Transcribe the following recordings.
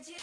What's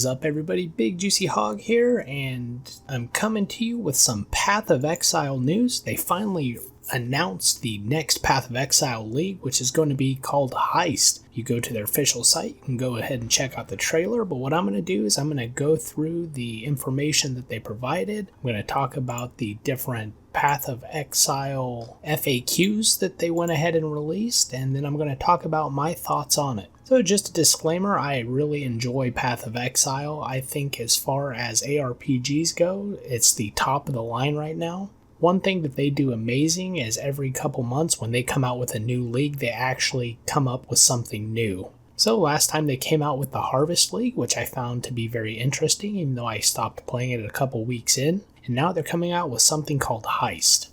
up everybody, Bigjuicyhog here, and I'm coming to you with some Path of Exile news. They finally announced the next Path of Exile League, which is going to be called Heist. You go to their official site, you can go ahead and check out the trailer, but what I'm going to do is I'm going to go through the information that they provided. I'm going to talk about the different Path of Exile FAQs that they went ahead and released, and then I'm going to talk about my thoughts on it. So just a disclaimer, I really enjoy Path of Exile. I think as far as ARPGs go, it's the top of the line right now. One thing that they do amazing is every couple months when they come out with a new league, they actually come up with something new. So last time they came out with the Harvest League, which I found to be very interesting, even though I stopped playing it a couple weeks in. And now they're coming out with something called Heist.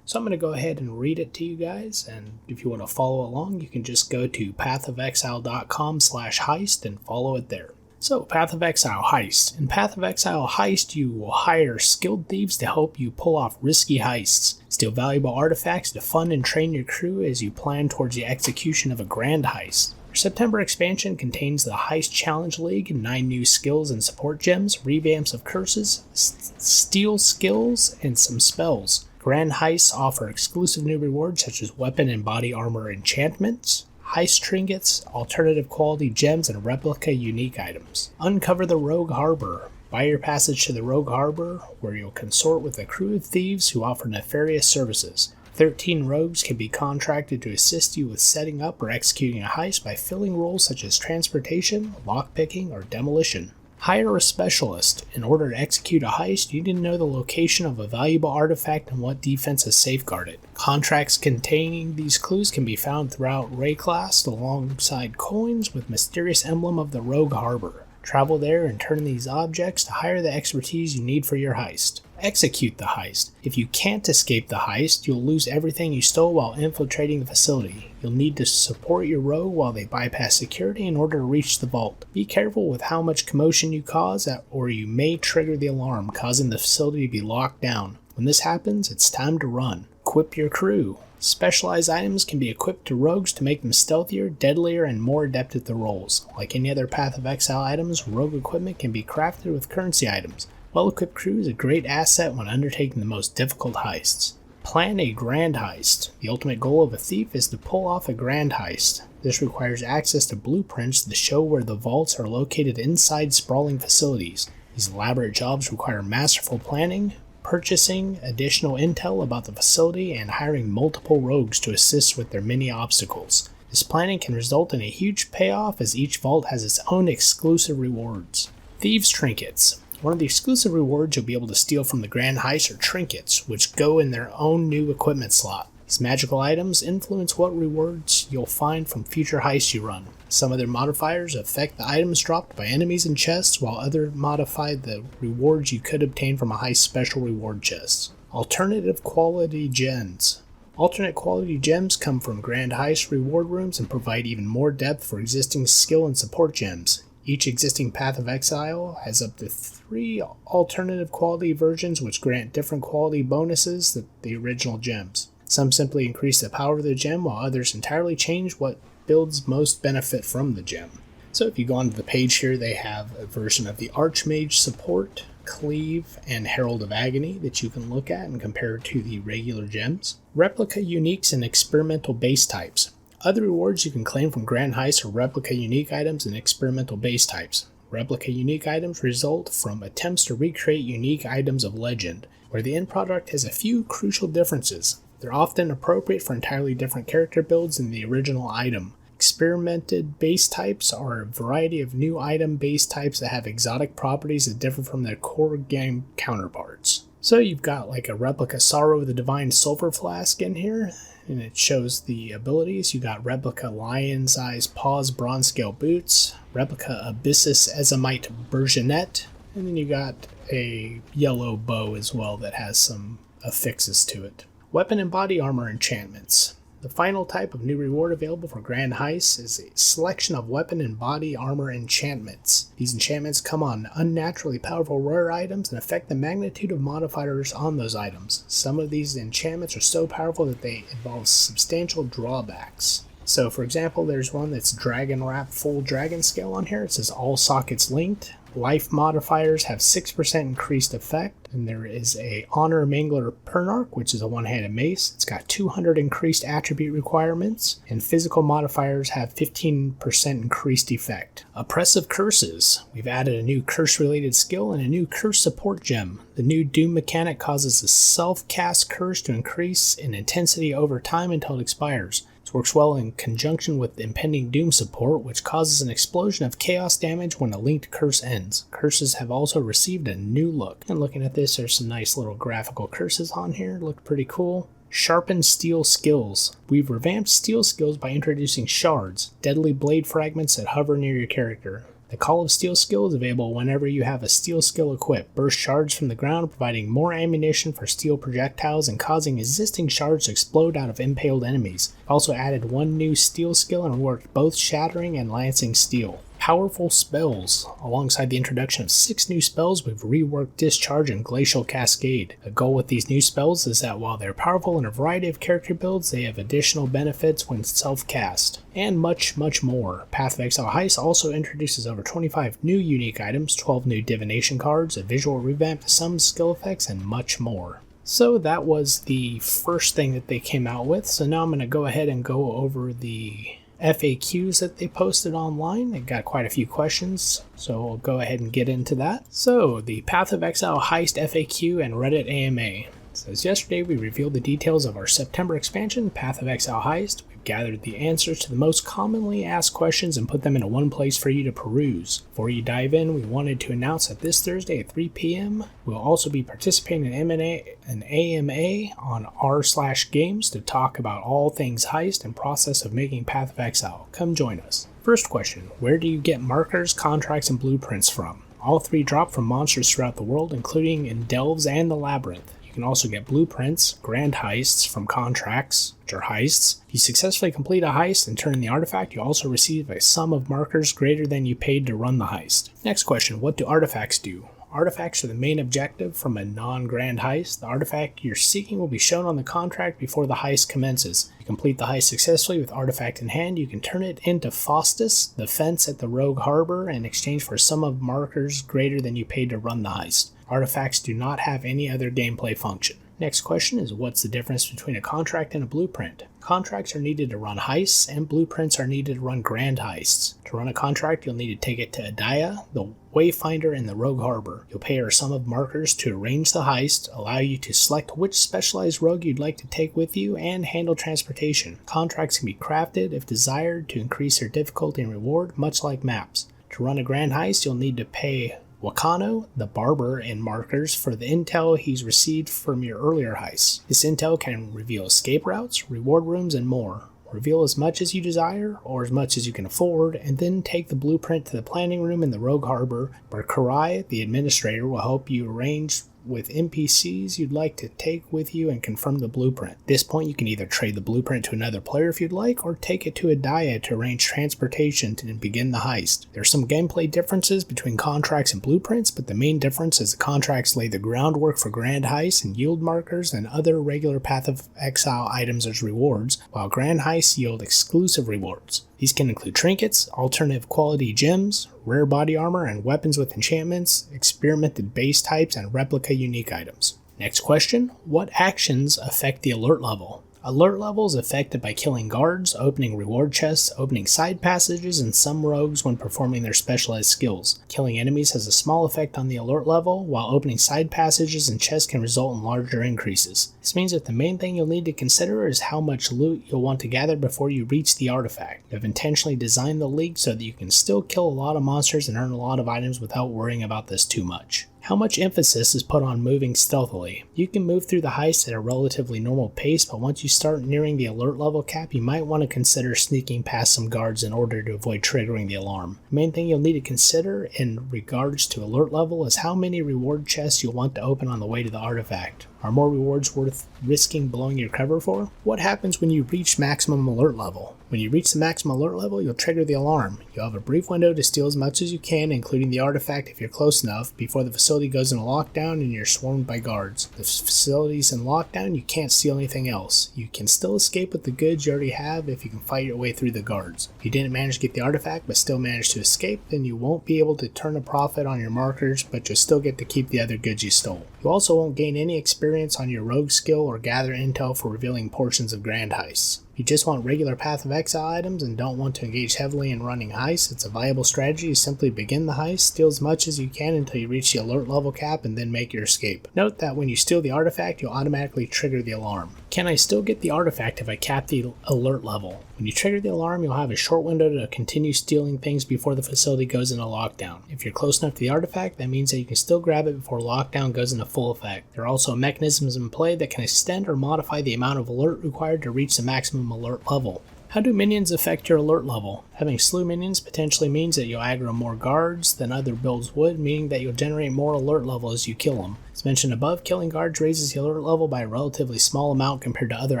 So I'm going to go ahead and read it to you guys, and if you want to follow along, you can just go to pathofexile.com/heist and follow it there. So, Path of Exile Heist. In Path of Exile Heist, you will hire skilled thieves to help you pull off risky heists, steal valuable artifacts to fund and train your crew as you plan towards the execution of a grand heist. Your September expansion contains the Heist Challenge League, 9 new skills and support gems, revamps of curses, steal skills, and some spells. Grand heists offer exclusive new rewards such as weapon and body armor enchantments, heist trinkets, alternative quality gems, and replica unique items. Uncover the Rogue Harbor. Buy your passage to the Rogue Harbor, where you'll consort with a crew of thieves who offer nefarious services. 13 rogues can be contracted to assist you with setting up or executing a heist by filling roles such as transportation, lockpicking, or demolition. Hire a specialist. In order to execute a heist, you need to know the location of a valuable artifact and what defenses safeguard it. Contracts containing these clues can be found throughout Rayclast alongside coins with mysterious emblem of the Rogue Harbor. Travel there and turn these objects to hire the expertise you need for your heist. Execute the heist. If you can't escape the heist, you'll lose everything you stole while infiltrating the facility. You'll need to support your rogue while they bypass security in order to reach the vault. Be careful with how much commotion you cause, or you may trigger the alarm, causing the facility to be locked down. When this happens, it's time to run. Equip your crew. Specialized items can be equipped to rogues to make them stealthier, deadlier, and more adept at their roles. Like any other Path of Exile items, rogue equipment can be crafted with currency items. Well-equipped crew is a great asset when undertaking the most difficult heists. Plan a grand heist. The ultimate goal of a thief is to pull off a grand heist. This requires access to blueprints that show where the vaults are located inside sprawling facilities. These elaborate jobs require masterful planning, purchasing additional intel about the facility, and hiring multiple rogues to assist with their many obstacles. This planning can result in a huge payoff as each vault has its own exclusive rewards. Thieves' Trinkets. One of the exclusive rewards you'll be able to steal from the Grand Heist are trinkets, which go in their own new equipment slot. These magical items influence what rewards you'll find from future heists you run. Some of their modifiers affect the items dropped by enemies in chests, while others modify the rewards you could obtain from a heist special reward chest. Alternative quality gems. Alternate quality gems come from Grand Heist reward rooms and provide even more depth for existing skill and support gems. Each existing Path of Exile has up to 3 alternative quality versions which grant different quality bonuses than the original gems. Some simply increase the power of the gem, while others entirely change what builds most benefit from the gem. So if you go onto the page here, they have a version of the Archmage support, Cleave, and Herald of Agony that you can look at and compare to the regular gems. Replica uniques and experimental base types. Other rewards you can claim from Grand Heist are replica unique items and experimental base types. Replica unique items result from attempts to recreate unique items of legend, where the end product has a few crucial differences. They're often appropriate for entirely different character builds than the original item. Experimented base types are a variety of new item base types that have exotic properties that differ from their core game counterparts. So you've got like a replica Sorrow of the Divine Sulphur Flask in here, and it shows the abilities. You got replica Lion's Eyes Paws Bronze Scale Boots, replica Abyssus Ezamite Burgeonet, and then you got a yellow bow as well that has some affixes to it. Weapon and body armor enchantments. The final type of new reward available for Grand Heist is a selection of weapon and body armor enchantments. These enchantments come on unnaturally powerful rare items and affect the magnitude of modifiers on those items. Some of these enchantments are so powerful that they involve substantial drawbacks. So for example, there's one that's Dragon Wrap Full Dragon Scale on here. It says all sockets linked. Life modifiers have 6% increased effect, and there is a Honor Mangler Pernarch, which is a one-handed mace. It's got 200 increased attribute requirements, and physical modifiers have 15% increased effect. Oppressive Curses. We've added a new curse-related skill and a new curse support gem. The new Doom mechanic causes a self-cast curse to increase in intensity over time until it expires. This works well in conjunction with impending Doom support, which causes an explosion of chaos damage when a linked curse ends. Curses have also received a new look. And looking at this, there's some nice little graphical curses on here. Look pretty cool. Sharpened Steel Skills. We've revamped steel skills by introducing shards, deadly blade fragments that hover near your character. The Call of Steel skill is available whenever you have a steel skill equipped. Burst shards from the ground, providing more ammunition for steel projectiles and causing existing shards to explode out of impaled enemies. We've also added one new steel skill and worked both shattering and lancing steel. Powerful spells. Alongside the introduction of 6 new spells, we've reworked Discharge and Glacial Cascade. The goal with these new spells is that while they're powerful in a variety of character builds, they have additional benefits when self-cast. And much, much more. Path of Exile Heist also introduces over 25 new unique items, 12 new divination cards, a visual revamp to some skill effects, and much more. So that was the first thing that they came out with. So now I'm going to go ahead and go over the FAQs that they posted online. They got quite a few questions, so we'll go ahead and get into that. So the Path of Exile Heist FAQ and Reddit AMA. It says, yesterday we revealed the details of our September expansion, Path of Exile Heist. We've gathered the answers to the most commonly asked questions and put them into one place for you to peruse. Before you dive in, we wanted to announce that this Thursday at 3 p.m. we'll also be participating in an AMA on r/games to talk about all things Heist and process of making Path of Exile. Come join us. First question, where do you get markers, contracts, and blueprints from? All 3 drop from monsters throughout the world, including in Delves and the Labyrinth. You can also get blueprints, grand heists from contracts, which are heists. If you successfully complete a heist and turn in the artifact, you also receive a sum of markers greater than you paid to run the heist. Next question, what do artifacts do? Artifacts are the main objective from a non-grand heist. The artifact you're seeking will be shown on the contract before the heist commences. If you complete the heist successfully with artifact in hand, you can turn it into Faustus, the fence at the Rogue Harbor, in exchange for a sum of markers greater than you paid to run the heist. Artifacts do not have any other gameplay function. Next question is, what's the difference between a contract and a blueprint? Contracts are needed to run heists, and blueprints are needed to run grand heists. To run a contract, you'll need to take it to Adaya, the Wayfinder, in the Rogue Harbor. You'll pay her a sum of markers to arrange the heist, allow you to select which specialized rogue you'd like to take with you, and handle transportation. Contracts can be crafted, if desired, to increase their difficulty and reward, much like maps. To run a grand heist, you'll need to pay Wakano, the barber, in markers for the intel he's received from your earlier heists. This intel can reveal escape routes, reward rooms, and more. Reveal as much as you desire, or as much as you can afford, and then take the blueprint to the planning room in the Rogue Harbor, where Karai, the administrator, will help you arrange with NPCs you'd like to take with you and confirm the blueprint. At this point, you can either trade the blueprint to another player if you'd like, or take it to Adaya to arrange transportation to begin the heist. There are some gameplay differences between contracts and blueprints, but the main difference is the contracts lay the groundwork for grand heists and yield markers and other regular Path of Exile items as rewards, while grand heists yield exclusive rewards. These can include trinkets, alternative quality gems, rare body armor, and weapons with enchantments, experimented base types, and replica unique items. Next question, what actions affect the alert level? Alert level is affected by killing guards, opening reward chests, opening side passages, and some rogues when performing their specialized skills. Killing enemies has a small effect on the alert level, while opening side passages and chests can result in larger increases. This means that the main thing you'll need to consider is how much loot you'll want to gather before you reach the artifact. You have intentionally designed the league so that you can still kill a lot of monsters and earn a lot of items without worrying about this too much. How much emphasis is put on moving stealthily? You can move through the heist at a relatively normal pace, but once you start nearing the alert level cap, you might want to consider sneaking past some guards in order to avoid triggering the alarm. The main thing you'll need to consider in regards to alert level is how many reward chests you'll want to open on the way to the artifact. Are more rewards worth risking blowing your cover for? What happens when you reach maximum alert level? When you reach the maximum alert level, you'll trigger the alarm. You'll have a brief window to steal as much as you can, including the artifact if you're close enough, before the facility goes into lockdown and you're swarmed by guards. If the facility's in lockdown, you can't steal anything else. You can still escape with the goods you already have if you can fight your way through the guards. If you didn't manage to get the artifact but still managed to escape, then you won't be able to turn a profit on your markers, but you'll still get to keep the other goods you stole. You also won't gain any experience on your rogue skill or gather intel for revealing portions of grand heists. If you just want regular Path of Exile items and don't want to engage heavily in running heists, it's a viable strategy to simply begin the heist, steal as much as you can until you reach the alert level cap, and then make your escape. Note that when you steal the artifact, you'll automatically trigger the alarm. Can I still get the artifact if I cap the alert level? When you trigger the alarm, you'll have a short window to continue stealing things before the facility goes into lockdown. If you're close enough to the artifact, that means that you can still grab it before lockdown goes into full effect. There are also mechanisms in play that can extend or modify the amount of alert required to reach the maximum alert level. How do minions affect your alert level? Having slew minions potentially means that you'll aggro more guards than other builds would, meaning that you'll generate more alert level as you kill them. As mentioned above, killing guards raises the alert level by a relatively small amount compared to other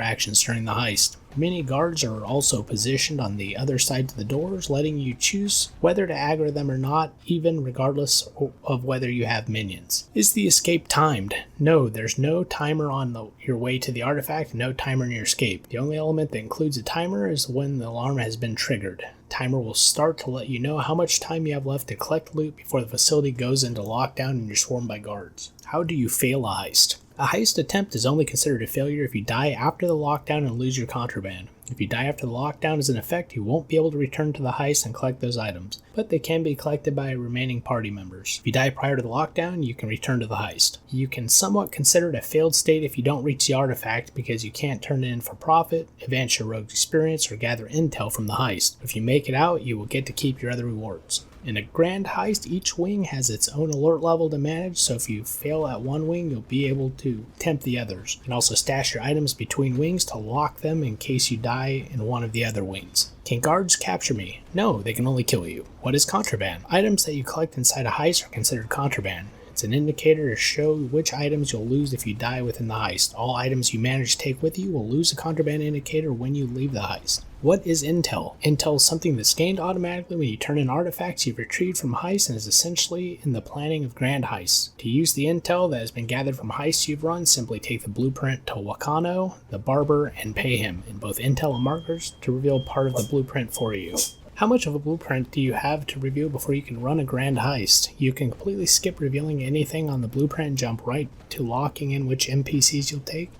actions during the heist. Many guards are also positioned on the other side of the doors, letting you choose whether to aggro them or not, even regardless of whether you have minions. Is the escape timed? No, there's no timer on your way to the artifact, no timer in your escape. The only element that includes a timer is when the alarm has been triggered. Timer will start to let you know how much time you have left to collect loot before the facility goes into lockdown and you're swarmed by guards. How do you fail a heist? A heist attempt is only considered a failure if you die after the lockdown and lose your contraband. If you die after the lockdown is in effect, you won't be able to return to the heist and collect those items, but they can be collected by remaining party members. If you die prior to the lockdown, you can return to the heist. You can somewhat consider it a failed state if you don't reach the artifact because you can't turn it in for profit, advance your rogue's experience, or gather intel from the heist. If you make it out, you will get to keep your other rewards. In a grand heist, each wing has its own alert level to manage, so if you fail at one wing, you'll be able to tempt the others. You can also stash your items between wings to lock them in case you die in one of the other wings. Can guards capture me? No, they can only kill you. What is contraband? Items that you collect inside a heist are considered contraband. It's an indicator to show which items you'll lose if you die within the heist. All items you manage to take with you will lose a contraband indicator when you leave the heist. What is intel? Intel is something that's gained automatically when you turn in artifacts you've retrieved from heists and is essentially in the planning of grand heists. To use the intel that has been gathered from heists you've run, simply take the blueprint to Wakano, the barber, and pay him in both intel and markers to reveal part of the blueprint for you. How much of a blueprint do you have to review before you can run a grand heist? You can completely skip revealing anything on the blueprint and jump right to locking in which NPCs you'll take,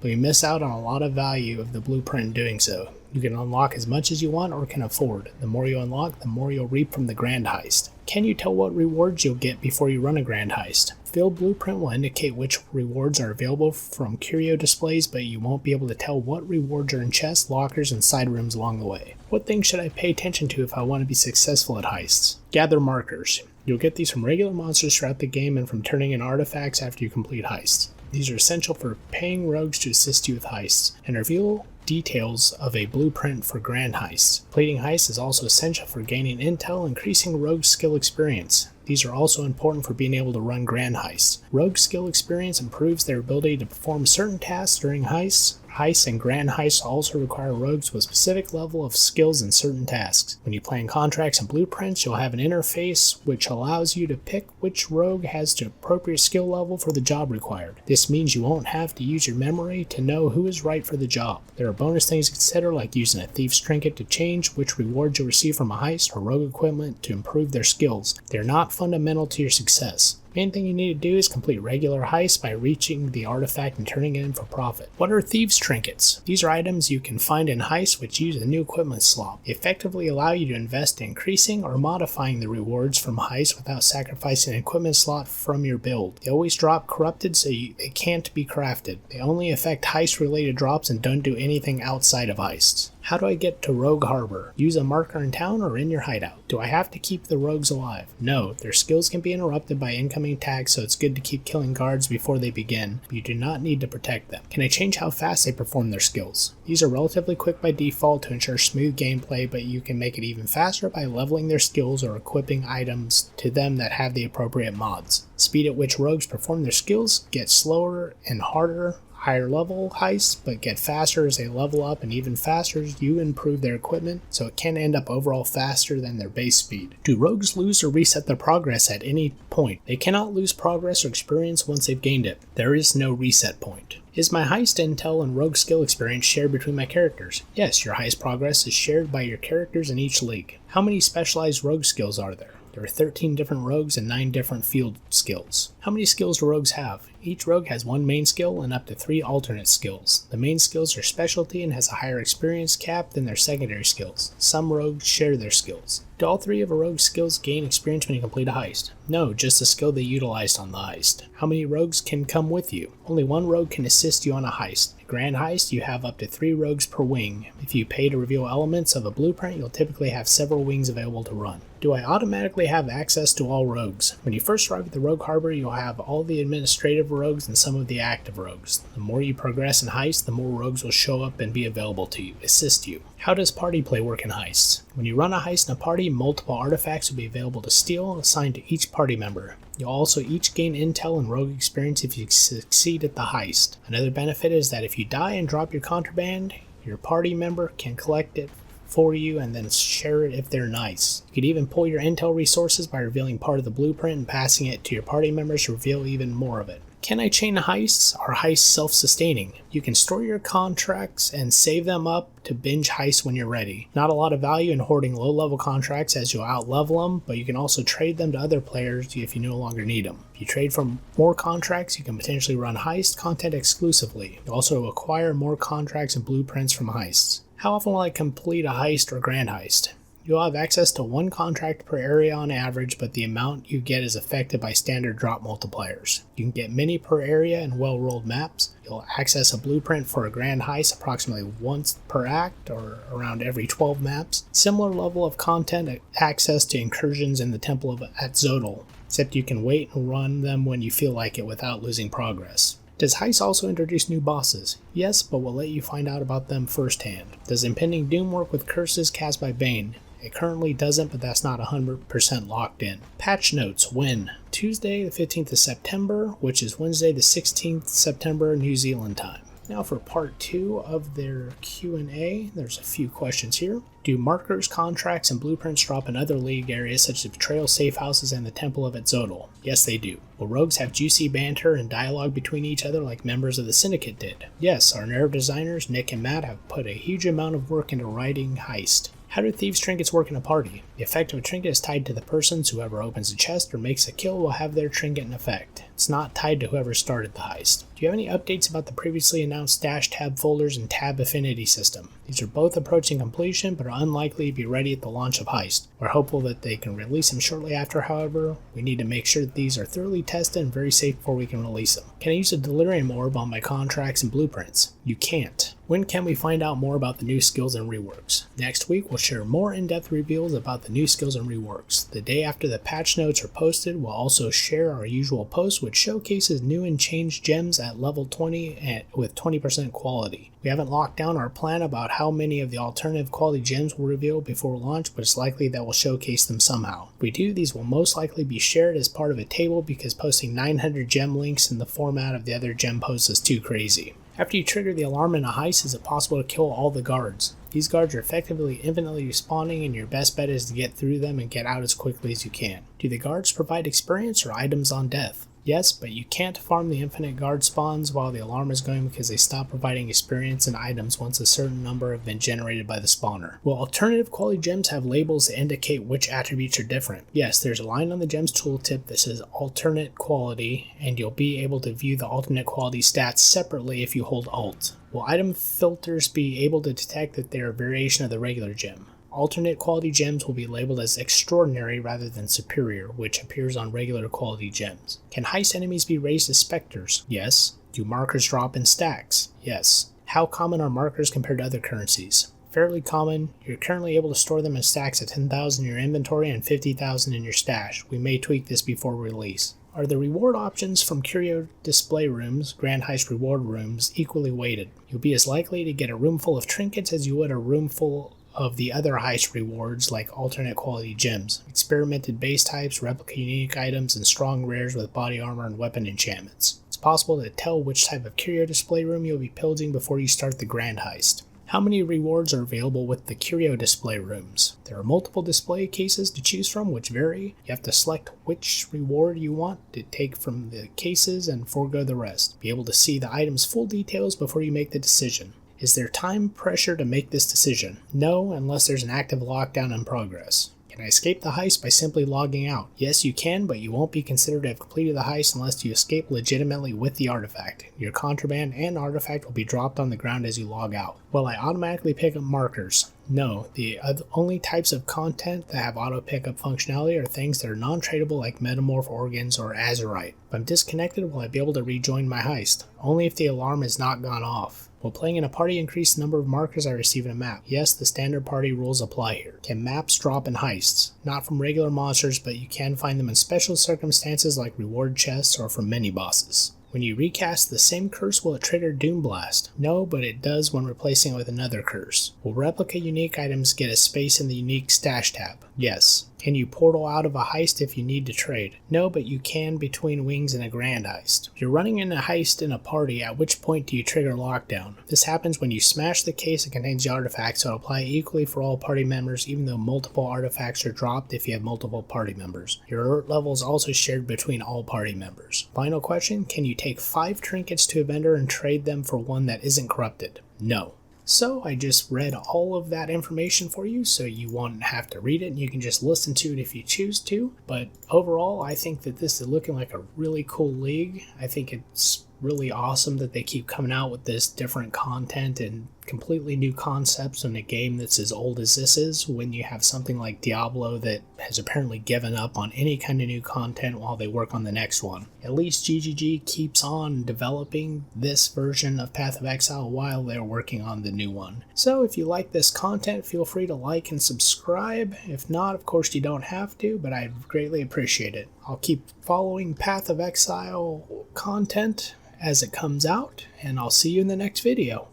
but you miss out on a lot of value of the blueprint in doing so. You can unlock as much as you want or can afford. The more you unlock, the more you'll reap from the grand heist. Can you tell what rewards you'll get before you run a grand heist? Filled blueprint will indicate which rewards are available from curio displays, but you won't be able to tell what rewards are in chests, lockers, and side rooms along the way. What things should I pay attention to if I want to be successful at heists? Gather markers. You'll get these from regular monsters throughout the game and from turning in artifacts after you complete heists. These are essential for paying rogues to assist you with heists, and reveal details of a blueprint for grand heists. Completing heists is also essential for gaining intel and increasing rogue skill experience. These are also important for being able to run grand heists. Rogue skill experience improves their ability to perform certain tasks during heists. Heists and grand heists also require rogues with a specific level of skills in certain tasks. When you plan contracts and blueprints, you'll have an interface which allows you to pick which rogue has the appropriate skill level for the job required. This means you won't have to use your memory to know who is right for the job. There are bonus things to consider, like using a thief's trinket to change which rewards you'll receive from a heist, or rogue equipment to improve their skills. They're not fundamental to your success. Main thing you need to do is complete regular heists by reaching the artifact and turning it in for profit. What are thieves' trinkets? These are items you can find in heists which use a new equipment slot. They effectively allow you to invest in increasing or modifying the rewards from heists without sacrificing an equipment slot from your build. They always drop corrupted, so they can't be crafted. They only affect heist-related drops and don't do anything outside of heists. How do I get to Rogue Harbor? Use a marker in town or in your hideout. Do I have to keep the rogues alive? No, their skills can be interrupted by incoming attacks, so it's good to keep killing guards before they begin, but you do not need to protect them. Can I change how fast they perform their skills? These are relatively quick by default to ensure smooth gameplay, but you can make it even faster by leveling their skills or equipping items to them that have the appropriate mods. Speed at which rogues perform their skills gets slower and harder higher level heists, but get faster as they level up, and even faster as you improve their equipment, so it can end up overall faster than their base speed. Do rogues lose or reset their progress at any point? They cannot lose progress or experience once they've gained it. There is no reset point. Is my heist intel and rogue skill experience shared between my characters? Yes, your heist progress is shared by your characters in each league. How many specialized rogue skills are there? There are 13 different rogues and 9 different field skills. How many skills do rogues have? Each rogue has 1 main skill and up to 3 alternate skills. The main skills are specialty and has a higher experience cap than their secondary skills. Some rogues share their skills. Do all 3 of a rogue's skills gain experience when you complete a heist? No, just the skill they utilized on the heist. How many rogues can come with you? Only 1 rogue can assist you on a heist. A grand heist, you have up to 3 rogues per wing. If you pay to reveal elements of a blueprint, you'll typically have several wings available to run. Do I automatically have access to all rogues? When you first arrive at the Rogue Harbor, you'll have all the administrative rogues and some of the active rogues. The more you progress in heists, the more rogues will show up and be available to you, assist you. How does party play work in heists? When you run a heist in a party, multiple artifacts will be available to steal, assigned to each party member. You'll also each gain intel and rogue experience if you succeed at the heist. Another benefit is that if you die and drop your contraband, your party member can collect it for you and then share it if they're nice. You could even pull your intel resources by revealing part of the blueprint and passing it to your party members to reveal even more of it. Can I chain heists? Are heists self-sustaining? You can store your contracts and save them up to binge heists when you're ready. Not a lot of value in hoarding low-level contracts as you'll out-level them, but you can also trade them to other players if you no longer need them. If you trade for more contracts, you can potentially run heist content exclusively. You also acquire more contracts and blueprints from heists. How often will I complete a heist or grand heist? You'll have access to 1 contract per area on average, but the amount you get is affected by standard drop multipliers. You can get many per area and well-rolled maps. You'll access a blueprint for a grand heist approximately once per act or around every 12 maps. Similar level of content access to incursions in the Temple at Zodal, except you can wait and run them when you feel like it without losing progress. Does Heist also introduce new bosses? Yes, but we'll let you find out about them firsthand. Does Impending Doom work with curses cast by Bane? It currently doesn't, but that's not 100% locked in. Patch notes when? Tuesday the 15th of September, which is Wednesday the 16th September New Zealand time. Now for part 2 of their Q&A, there's a few questions here. Do markers, contracts, and blueprints drop in other league areas such as betrayal safe houses and the Temple of Exile? Yes, they do. Will rogues have juicy banter and dialogue between each other like members of the Syndicate did? Yes, our narrative designers, Nick and Matt, have put a huge amount of work into writing Heist. How do thieves' trinkets work in a party? The effect of a trinket is tied to the persons. Whoever opens a chest or makes a kill will have their trinket in effect. It's not tied to whoever started the heist. Do you have any updates about the previously announced stash tab folders and tab affinity system? These are both approaching completion but are unlikely to be ready at the launch of Heist. We're hopeful that they can release them shortly after, however. We need to make sure that these are thoroughly tested and very safe before we can release them. Can I use a delirium orb on my contracts and blueprints? You can't. When can we find out more about the new skills and reworks? Next week, we'll share more in-depth reveals about the new skills and reworks. The day after the patch notes are posted, we'll also share our usual post, which showcases new and changed gems at level 20 and with 20% quality. We haven't locked down our plan about how many of the alternative quality gems we'll reveal before launch, but it's likely that we'll showcase them somehow. If we do, these will most likely be shared as part of a table because posting 900 gem links in the format of the other gem posts is too crazy. After you trigger the alarm in a heist, is it possible to kill all the guards? These guards are effectively infinitely respawning, and your best bet is to get through them and get out as quickly as you can. Do the guards provide experience or items on death? Yes, but you can't farm the infinite guard spawns while the alarm is going because they stop providing experience and items once a certain number have been generated by the spawner. Will alternative quality gems have labels to indicate which attributes are different? Yes, there's a line on the gems tooltip that says alternate quality, and you'll be able to view the alternate quality stats separately if you hold Alt. Will item filters be able to detect that they are a variation of the regular gem? Alternate quality gems will be labeled as extraordinary rather than superior, which appears on regular quality gems. Can heist enemies be raised as specters? Yes. Do markers drop in stacks? Yes. How common are markers compared to other currencies? Fairly common. You're currently able to store them in stacks at 10,000 in your inventory and 50,000 in your stash. We may tweak this before release. Are the reward options from curio display rooms, Grand Heist reward rooms, equally weighted? You'll be as likely to get a room full of trinkets as you would a room full of the other heist rewards like alternate quality gems, experimented base types, replica unique items, and strong rares with body armor and weapon enchantments. It's possible to tell which type of curio display room you'll be pillaging before you start the grand heist. How many rewards are available with the curio display rooms? There are multiple display cases to choose from which vary. You have to select which reward you want to take from the cases and forego the rest. Be able to see the item's full details before you make the decision. Is there time pressure to make this decision? No, unless there's an active lockdown in progress. Can I escape the heist by simply logging out? Yes, you can, but you won't be considered to have completed the heist unless you escape legitimately with the artifact. Your contraband and artifact will be dropped on the ground as you log out. Will I automatically pick up markers? No, the only types of content that have auto pickup functionality are things that are non-tradable like metamorph organs or azurite. If I'm disconnected, will I be able to rejoin my heist? Only if the alarm has not gone off. Will playing in a party increase the number of markers I receive in a map? Yes, the standard party rules apply here. Can maps drop in heists? Not from regular monsters, but you can find them in special circumstances like reward chests or from mini-bosses. When you recast the same curse, will it trigger Doom Blast? No, but it does when replacing it with another curse. Will replica unique items get a space in the unique stash tab? Yes. Can you portal out of a heist if you need to trade? No, but you can between wings in a grand heist. If you're running in a heist in a party, at which point do you trigger lockdown? This happens when you smash the case that contains the artifact, so it'll apply equally for all party members, even though multiple artifacts are dropped if you have multiple party members. Your alert level is also shared between all party members. Final question, can you take 5 trinkets to a vendor and trade them for one that isn't corrupted? No. So I just read all of that information for you, so you won't have to read it, and you can just listen to it if you choose to. But overall, I think that this is looking like a really cool league. I think it's really awesome that they keep coming out with this different content and completely new concepts in a game that's as old as this is, when you have something like Diablo that has apparently given up on any kind of new content while they work on the next one. At least GGG keeps on developing this version of Path of Exile while they're working on the new one. So if you like this content, feel free to like and subscribe. If not, of course you don't have to, but I'd greatly appreciate it. I'll keep following Path of Exile content as it comes out, and I'll see you in the next video.